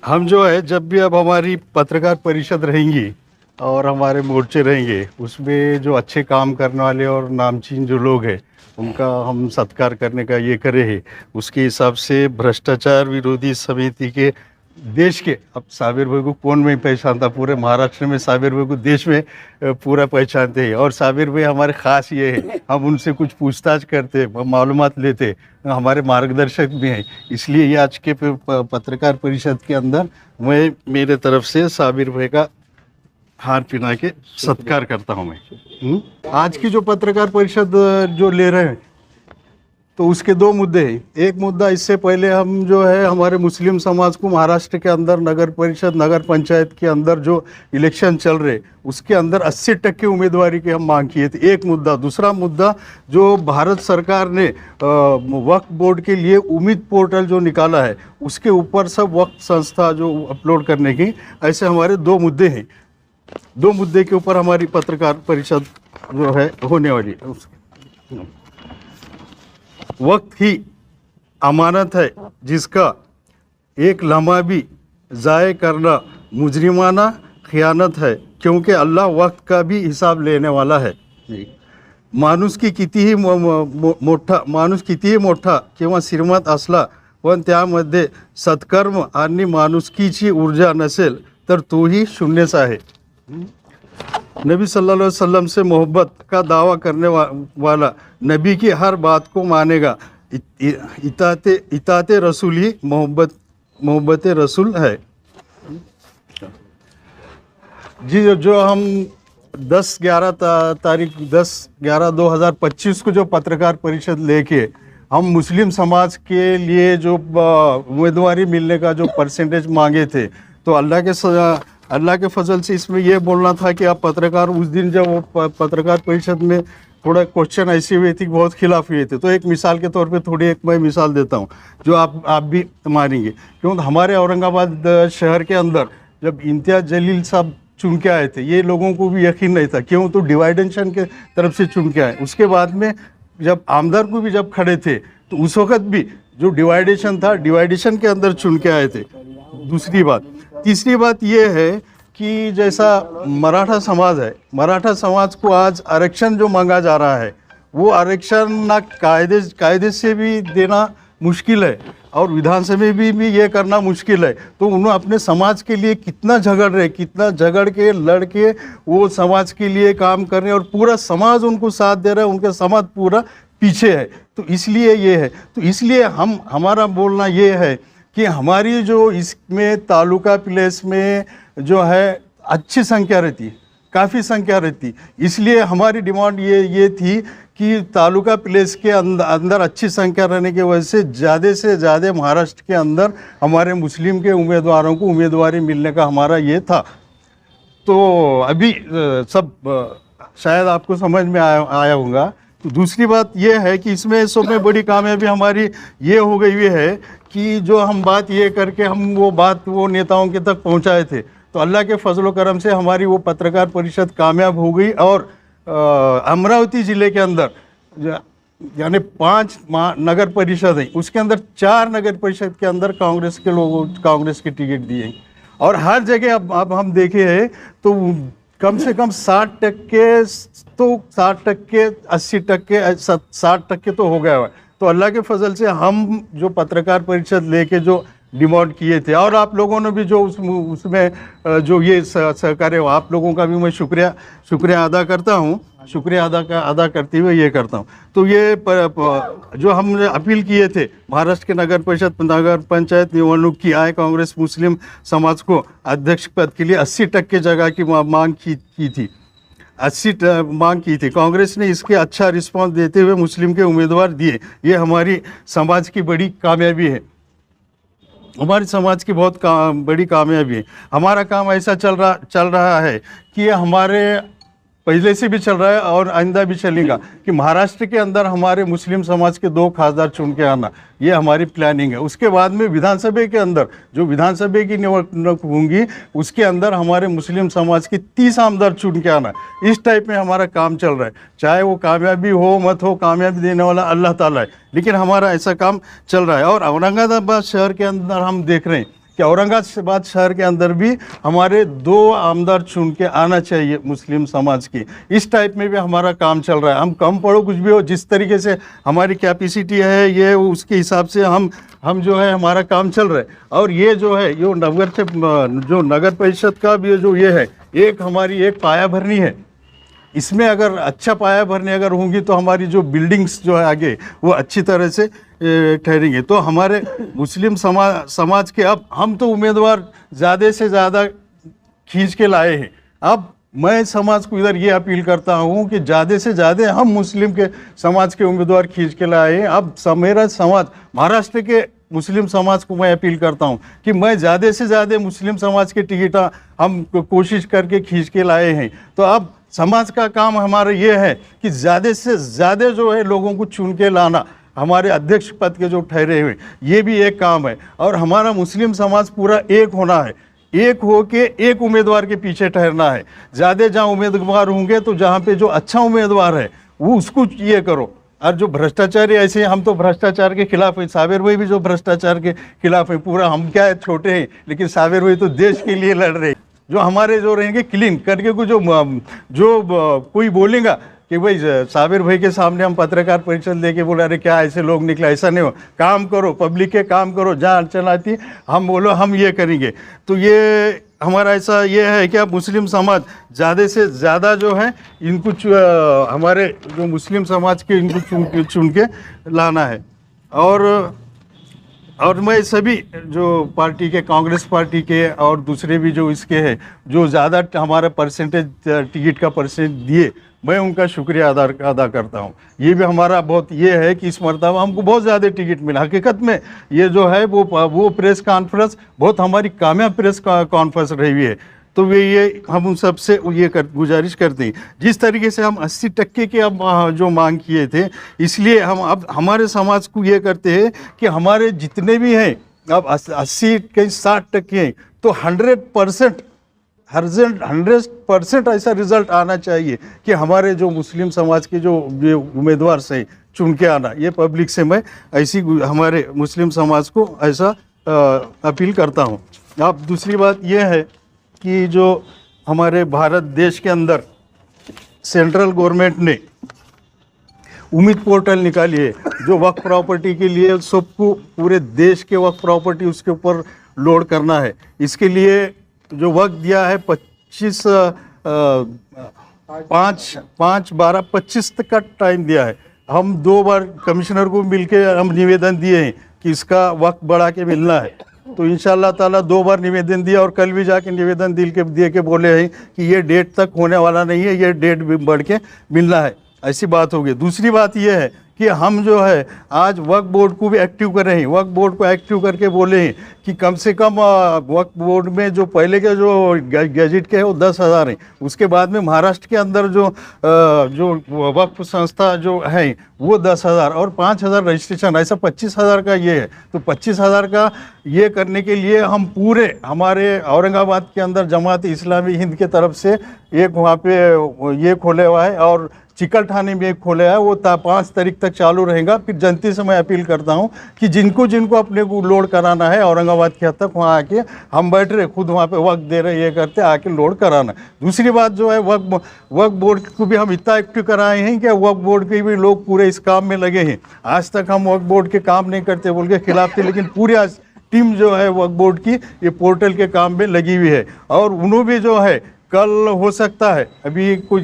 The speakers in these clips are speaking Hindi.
हम जो है जब भी अब हमारी पत्रकार परिषद रहेंगी और हमारे मोर्चे रहेंगे, उसमें जो अच्छे काम करने वाले और नामचीन जो लोग हैं उनका हम सत्कार करने का ये करे है। उसके हिसाब से भ्रष्टाचार विरोधी समिति के देश के, अब साबिर भाई को कौन नहीं पहचानता, पूरे महाराष्ट्र में साबिर भाई को देश में पूरा पहचानते हैं। और साबिर भाई हमारे ख़ास ये है, हम उनसे कुछ पूछताछ करते, मालूमात लेते, हमारे मार्गदर्शक भी हैं। इसलिए ये आज के पत्रकार परिषद के अंदर मैं मेरे तरफ से साबिर भाई का हार पिना के सत्कार करता हूँ मैं। आज की जो पत्रकार परिषद जो ले रहे हैं तो उसके दो मुद्दे हैं। एक मुद्दा, इससे पहले हम जो है हमारे मुस्लिम समाज को महाराष्ट्र के अंदर नगर परिषद नगर पंचायत के अंदर जो इलेक्शन चल रहे उसके अंदर 80% उम्मीदवारी की हम मांग किए थे, एक मुद्दा। दूसरा मुद्दा, जो भारत सरकार ने वक्फ बोर्ड के लिए उम्मीद पोर्टल जो निकाला है उसके ऊपर सब वक्फ संस्था जो अपलोड करने की, ऐसे हमारे दो मुद्दे हैं। दो मुद्दे के ऊपर हमारी पत्रकार परिषद जो है होने वाली है। वक्त ही अमानत है जिसका एक लम्हा भी ज़ाय करना मुजरिमाना खयानत है, क्योंकि अल्लाह वक्त का भी हिसाब लेने वाला है। माणूस कितीही मोठा किंवा श्रीमंत असला पण त्यामध्ये सत्कर्म आणि माणुसकीची ऊर्जा नसेल तर तोही शून्यच आहे। नबी सल्लल्लाहु अलैहि वसल्लम से मोहब्बत का दावा करने वाला नबी की हर बात को मानेगा। इताते रसूल ही मोहब्बत रसूल है। जी, जो हम 10/11/2025 को जो पत्रकार परिषद लेके हम मुस्लिम समाज के लिए जो उम्मीदवारी मिलने का जो परसेंटेज मांगे थे, तो अल्लाह के फजल से इसमें यह बोलना था कि आप पत्रकार, उस दिन जब वो पत्रकार परिषद में थोड़ा क्वेश्चन ऐसे हुए थे, बहुत खिलाफ हुए थे। तो एक मिसाल के तौर पे थोड़ी एक मैं मिसाल देता हूँ जो आप भी मानेंगे। क्योंकि हमारे औरंगाबाद शहर के अंदर जब इम्तियाज़ जलील साहब चुन के आए थे, ये लोगों को भी यकीन नहीं था, क्यों, तो डिवाइडेशन के तरफ से चुन के आए। उसके बाद में जब आमदार को भी जब खड़े थे तो उस वक्त भी जो डिवाइडेशन था, डिवाइडेशन के अंदर चुन के आए थे। दूसरी बात, तीसरी बात ये है कि जैसा मराठा समाज है, मराठा समाज को आज आरक्षण जो मांगा जा रहा है वो आरक्षण ना कायदे से भी देना मुश्किल है और विधानसभा में भी ये करना मुश्किल है। तो उन्होंने अपने समाज के लिए कितना झगड़ के लड़ के वो समाज के लिए काम कर रहे हैं और पूरा समाज उनको साथ दे रहा है, उनका समाज पूरा पीछे है। तो इसलिए ये है, तो इसलिए हमारा बोलना ये है कि हमारी जो इसमें तालुका प्लेस में जो है अच्छी संख्या रहती, काफ़ी संख्या रहती, इसलिए हमारी डिमांड ये थी कि तालुका प्लेस के अंदर अच्छी संख्या रहने की वजह से ज़्यादा महाराष्ट्र के अंदर हमारे मुस्लिम के उम्मीदवारों को उम्मीदवारी मिलने का हमारा ये था। तो अभी सब शायद आपको समझ में आया होगा। तो दूसरी बात ये है कि इसमें सबसे बड़ी कामयाबी हमारी ये हो गई हुई है कि जो हम बात ये करके हम वो बात वो नेताओं के तक पहुंचाए थे, तो अल्लाह के फजल करम से हमारी वो पत्रकार परिषद कामयाब हो गई। और अमरावती ज़िले के अंदर यानी 5 नगर परिषद है, उसके अंदर 4 नगर परिषद के अंदर कांग्रेस के लोगों कांग्रेस के टिकट दिए। और हर जगह अब हम देखे हैं तो कम से कम 60% तो 60%, 80%, 60% तो हो गया है। तो अल्लाह के फजल से हम जो पत्रकार परिषद लेके जो डिमांड किए थे, और आप लोगों ने भी जो उसमें जो ये सहकार्य, आप लोगों का भी मैं शुक्रिया अदा करता हूँ। शुक्रिया अदा करते हुए ये करता हूँ। तो ये जो हमने अपील किए थे महाराष्ट्र के नगर परिषद नगर पंचायत निवडणूक की आय कांग्रेस मुस्लिम समाज को अध्यक्ष पद के लिए 80% जगह की मांग की थी, 80 मांग की थी। कांग्रेस ने इसके अच्छा रिस्पांस देते हुए मुस्लिम के उम्मीदवार दिए। ये हमारी समाज की बड़ी कामयाबी है, हमारे समाज की बहुत बड़ी कामयाबी है। हमारा काम ऐसा चल रहा है कि हमारे पहले से भी चल रहा है और आइंदा भी चलेगा कि महाराष्ट्र के अंदर हमारे मुस्लिम समाज के 2 खासदार चुन के आना, ये हमारी प्लानिंग है। उसके बाद में विधानसभा के अंदर जो विधानसभा की निवडणूक होंगी उसके अंदर हमारे मुस्लिम समाज के 30 आमदार चुन के आना, इस टाइप में हमारा काम चल रहा है। चाहे वो कामयाबी हो मत हो, कामयाबी देने वाला अल्लाह ताला है, लेकिन हमारा ऐसा काम चल रहा है। और औरंगाबाद शहर के अंदर हम देख रहे हैं कि औरंगाबाद शहर के अंदर भी हमारे 2 आमदार चुन के आना चाहिए मुस्लिम समाज की। इस टाइप में भी हमारा काम चल रहा है। हम कम पढ़ो कुछ भी हो, जिस तरीके से हमारी कैपेसिटी है ये उसके हिसाब से हम जो है हमारा काम चल रहा है। और ये जो है जो नगर परिषद का भी जो ये है एक हमारी एक पाया भरनी है। इसमें अगर अच्छा पाया भरने अगर होंगी तो हमारी जो बिल्डिंग्स जो है आगे वो अच्छी तरह से ठहरेंगे। तो हमारे मुस्लिम समाज के अब हम तो उम्मीदवार ज़्यादा से ज़्यादा खींच के लाए हैं। अब मैं समाज को इधर ये अपील करता हूँ कि ज़्यादा से ज़्यादा हम मुस्लिम के समाज के उम्मीदवार खींच के लाए हैं। अब मेरा समाज महाराष्ट्र के मुस्लिम समाज को मैं अपील करता हूँ कि मैं ज़्यादा से ज़्यादा मुस्लिम समाज के टिकट हम कोशिश करके खींच के लाए हैं। तो अब समाज का काम हमारा ये है कि ज़्यादा से ज़्यादा जो है लोगों को चुन के लाना, हमारे अध्यक्ष पद के जो ठहरे हुए ये भी एक काम है। और हमारा मुस्लिम समाज पूरा एक होना है, एक हो के एक उम्मीदवार के पीछे ठहरना है। ज़्यादा जहाँ उम्मीदवार होंगे तो जहाँ पे जो अच्छा उम्मीदवार है वो उसको ये करो। और जो भ्रष्टाचारी ऐसे हम तो भ्रष्टाचार के खिलाफ हैं। साबिर भाई भी जो भ्रष्टाचार के खिलाफ है पूरा, हम क्या है छोटे हैं लेकिन साबिर भाई तो देश के लिए लड़ रहे हैं। जो हमारे जो रहेंगे क्लीन करके को जो कोई बोलेगा कि भाई साबिर भाई के सामने हम पत्रकार परिषद लेके बोला अरे क्या ऐसे लोग निकला, ऐसा नहीं हो, काम करो, पब्लिक के काम करो, जहाँ अड़चन आती हम बोलो हम ये करेंगे। तो ये हमारा ऐसा ये है कि अब मुस्लिम समाज ज़्यादा से ज़्यादा जो है इनको हमारे जो मुस्लिम समाज के इनको चुन के लाना है। और मैं सभी जो पार्टी के, कांग्रेस पार्टी के और दूसरे भी जो इसके हैं जो ज़्यादा हमारा परसेंटेज टिकट का परसेंट दिए, मैं उनका शुक्रिया अदा करता हूँ। ये भी हमारा बहुत ये है कि इस मरतबा हमको बहुत ज़्यादा टिकट मिला। हकीकत में ये जो है वो प्रेस कॉन्फ्रेंस बहुत हमारी कामयाब प्रेस कॉन्फ्रेंस रही हुई है। तो ये हम उन सबसे ये गुजारिश करते हैं जिस तरीके से हम 80% के अब जो मांग किए थे, इसलिए हम अब हमारे समाज को ये करते हैं कि हमारे जितने भी हैं अब 80 के 60% हैं तो 100% ऐसा रिजल्ट आना चाहिए कि हमारे जो मुस्लिम समाज के जो उम्मीदवार से चुन के आना। ये पब्लिक से मैं ऐसी हमारे मुस्लिम समाज को ऐसा अपील करता हूँ। अब दूसरी बात ये है कि जो हमारे भारत देश के अंदर सेंट्रल गवर्नमेंट ने उम्मीद पोर्टल निकाली है जो वक्फ प्रॉपर्टी के लिए सबको पूरे देश के वक्फ प्रॉपर्टी उसके ऊपर लोड करना है। इसके लिए जो वक्त दिया है 5/12/25 तक का टाइम दिया है। हम 2 बार कमिश्नर को मिलके हम निवेदन दिए हैं कि इसका वक्त बढ़ा के मिलना है। तो इंशाअल्लाह ताला 2 बार निवेदन दिया और कल भी जाके निवेदन दिए के बोले हैं कि ये डेट तक होने वाला नहीं है, ये डेट भी बढ़ के मिलना है। ऐसी बात होगी। दूसरी बात ये है कि हम जो है आज वक्फ बोर्ड को भी एक्टिव कर रहे हैं। वक्फ बोर्ड को एक्टिव करके बोले हैं कि कम से कम वक्फ बोर्ड में जो पहले के जो गैजेट के है वो 10,000 हैं। उसके बाद में महाराष्ट्र के अंदर जो वक्फ संस्था जो है वो 10,000 और 5,000 रजिस्ट्रेशन, ऐसा 25,000 का ये है। तो 25,000 का ये करने के लिए हम पूरे हमारे औरंगाबाद के अंदर जमात इस्लामी हिंद के तरफ से एक वहाँ पे ये खोले हुआ है और चिकल थाने में एक खोले है, वो 5 तारीख तक चालू रहेगा। फिर जनता से मैं अपील करता हूँ कि जिनको अपने को लोड कराना है औरंगाबाद के हद तक वहाँ आके हम बैठ रहे, खुद वहाँ पे वक्त दे रहे, ये करते आके लोड कराना। दूसरी बात जो है वक्फ बोर्ड को भी हम इतना एक्टिव कराए हैं कि वक्फ बोर्ड के भी लोग पूरे इस काम में लगे हैं। आज तक हम वक्फ बोर्ड के काम नहीं करते बोल के खिलाफ थे, लेकिन पूरी आज टीम जो है वक्फ बोर्ड की ये पोर्टल के काम में लगी हुई है। और उन्होंने भी जो है कल हो सकता है, अभी कुछ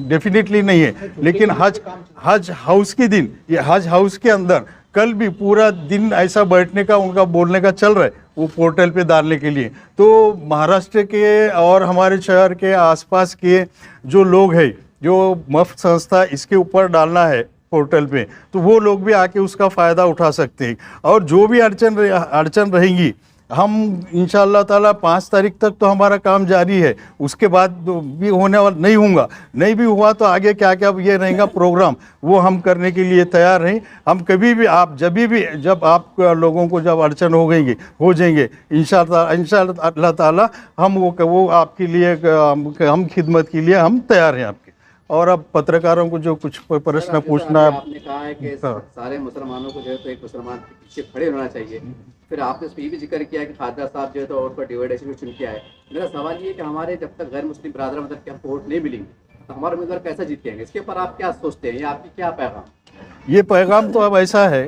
डेफिनेटली नहीं है, लेकिन हज हाउस के दिन, ये हज हाउस के अंदर कल भी पूरा दिन ऐसा बैठने का उनका बोलने का चल रहा है वो पोर्टल पे डालने के लिए। तो महाराष्ट्र के और हमारे शहर के आसपास के जो लोग हैं जो वक्फ संस्था इसके ऊपर डालना है पोर्टल पे, तो वो लोग भी आके उसका फ़ायदा उठा सकते हैं। और जो भी अड़चन रहेंगी हम इंशाअल्लाह ताला 5 तारीख तक तो हमारा काम जारी है। उसके बाद भी होने वाला नहीं भी हुआ तो आगे क्या क्या ये रहेगा प्रोग्राम वो हम करने के लिए तैयार हैं। हम कभी भी जब आप लोगों को जब अड़चन हो जाएंगे इंशाअल्लाह ताला हम वो आपके लिए हम खिदमत के लिए हम तैयार हैं आपके। और अब पत्रकारों को जो कुछ प्रश्न पूछना है। आपने कहा है कि हाँ। सारे मुसलमानों को जो है तो एक मुसलमान के पीछे खड़े होना चाहिए, फिर आपने इस पे ये भी जिक्र किया कि खादर साहब जो है तो और पर डिवाइडेशन में चुन के आए। मेरा सवाल ये है कि हमारे जब तक गैर मुस्लिम बरादर मतलब कि हमको वोट नहीं मिलेंगे तो हमारे उम्मीदवार कैसे जीतेंगे, इसके ऊपर आप क्या सोचते हैं, ये आपकी क्या पैगाम? ये पैगाम तो अब ऐसा है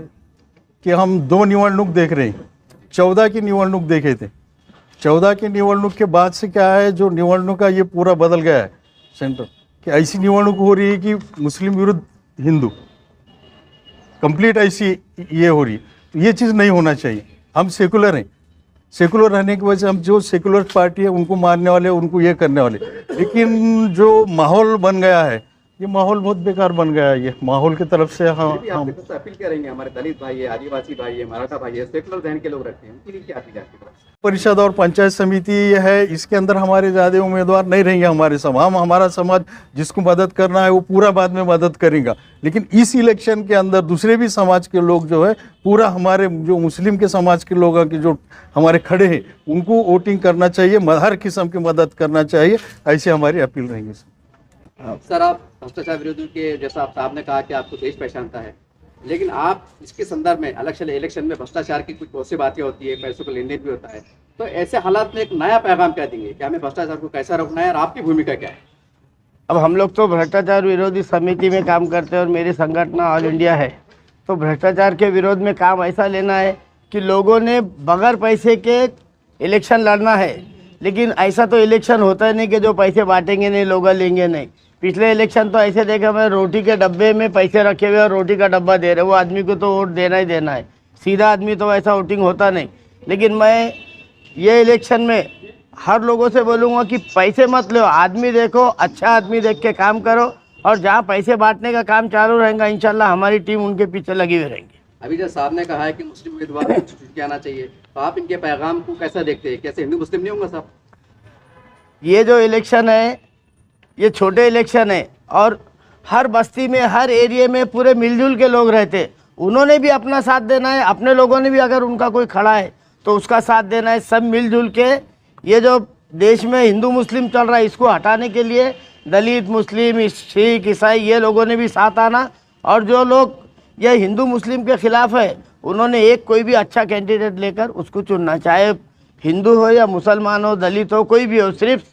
कि हम 2 निवडणूक देख रहे हैं। 14 की निवडणूक देखे थे, 14 की निवडणूक के बाद से क्या है, जो निवडणूक का ये पूरा बदल गया है सेंटर, कि ऐसी निवडणूक हो रही है कि मुस्लिम विरुद्ध हिंदू, कंप्लीट ऐसी ये हो रही। तो ये चीज़ नहीं होना चाहिए। हम सेकुलर हैं, सेकुलर रहने की वजह से हम जो सेकुलर पार्टी है उनको मारने वाले, उनको ये करने वाले, लेकिन जो माहौल बन गया है, ये माहौल बहुत बेकार बन गया है। ये माहौल की तरफ से फिर भी हम आपके तरफ से अपील करेंगे, हमारे दलित भाई है, आदिवासी भाई है, मराठा भाई है, सेकुलर जहन के लोग रहते हैं, उनके लिए क्या अपील है आपकी तरफ से? परिषद और पंचायत समिति है, इसके अंदर हमारे ज़्यादा उम्मीदवार नहीं रहेंगे। हमारे समाज, हमारा समाज जिसको मदद करना है वो पूरा बाद में मदद करेगा, लेकिन इस इलेक्शन के अंदर दूसरे भी समाज के लोग जो है, पूरा हमारे जो मुस्लिम के समाज के लोग के जो हमारे खड़े हैं उनको वोटिंग करना चाहिए, हर किस्म की मदद करना चाहिए। ऐसी हमारी अपील रहेंगी। सर, आप भ्रष्टाचार विरोधी के जैसा आप साहब ने कहा कि आपको देश पहचानता है, लेकिन आप इसके संदर्भ में इलेक्शन में भ्रष्टाचार की कुछ बहुत सी बातें होती है, पैसों का लेन देन भी होता है, तो ऐसे हालात में एक नया पैगाम क्या देंगे कि हमें भ्रष्टाचार को कैसा रोकना है और आपकी भूमिका क्या है? अब हम लोग तो भ्रष्टाचार विरोधी समिति में काम करते हैं और मेरी संगठन ऑल इंडिया है। तो भ्रष्टाचार के विरोध में काम ऐसा लेना है कि लोगों ने बगैर पैसे के इलेक्शन लड़ना है, लेकिन ऐसा तो इलेक्शन होता है नहीं कि जो पैसे बांटेंगे नहीं, लोग लेंगे नहीं। पिछले इलेक्शन तो ऐसे देखे, हमें रोटी के डब्बे में पैसे रखे हुए और रोटी का डब्बा दे रहे, वो आदमी को तो वोट देना ही देना है। सीधा आदमी तो ऐसा वोटिंग होता नहीं। लेकिन मैं ये इलेक्शन में हर लोगों से बोलूँगा कि पैसे मत लो, आदमी देखो, अच्छा आदमी देख के काम करो, और जहाँ पैसे बांटने का काम चालू रहेगा इंशाल्लाह हमारी टीम उनके पीछे लगी हुई रहेंगी। अभी जो साहब ने कहा है कि मुस्लिम उम्मीदवार को चुन के आना चाहिए, तो आप इनके पैगाम को कैसा देखते हैं? कैसे हिंदू मुस्लिम नहीं होंगे साहब? ये जो इलेक्शन है ये छोटे इलेक्शन है और हर बस्ती में, हर एरिया में पूरे मिलजुल के लोग रहते, उन्होंने भी अपना साथ देना है, अपने लोगों ने भी अगर उनका कोई खड़ा है तो उसका साथ देना है। सब मिलजुल के ये जो देश में हिंदू मुस्लिम चल रहा है इसको हटाने के लिए दलित, मुस्लिम, सिख, ईसाई ये लोगों ने भी साथ आना, और जो लोग ये हिंदू मुस्लिम के खिलाफ है उन्होंने एक कोई भी अच्छा कैंडिडेट लेकर उसको चुनना, चाहे हिंदू हो या मुसलमान हो, दलित हो, कोई भी हो, सिर्फ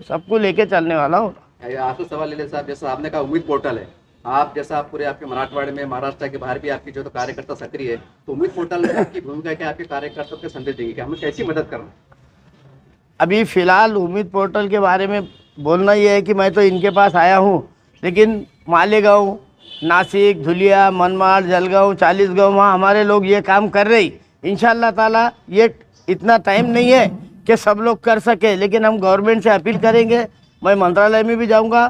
सबको लेके चलने वाला हो। आपसे सवाल ले ले साहब, जैसा आपने कहा उम्मीद पोर्टल है, आप जैसा आप पूरे आपके मराठवाड़े में, महाराष्ट्र के बाहर भी आपकी जो तो कार्यकर्ता सक्रिय है, तो उम्मीद पोर्टल में आपकी भूमिका क्या, आपके कार्यकर्ताओं के संदेश देंगे कि हमें कैसी मदद करना? अभी फ़िलहाल उम्मीद पोर्टल के बारे में बोलना ये है कि मैं तो इनके पास आया हूँ, लेकिन मालेगांव, नासिक, धुलिया, मनमाड़, जलगांव, 40 गाँव वहाँ हमारे लोग ये काम कर रहे। इंशाल्लाह ताला ये इतना टाइम नहीं है कि सब लोग कर सके, लेकिन हम गवर्नमेंट से अपील करेंगे। मैं मंत्रालय में भी जाऊंगा।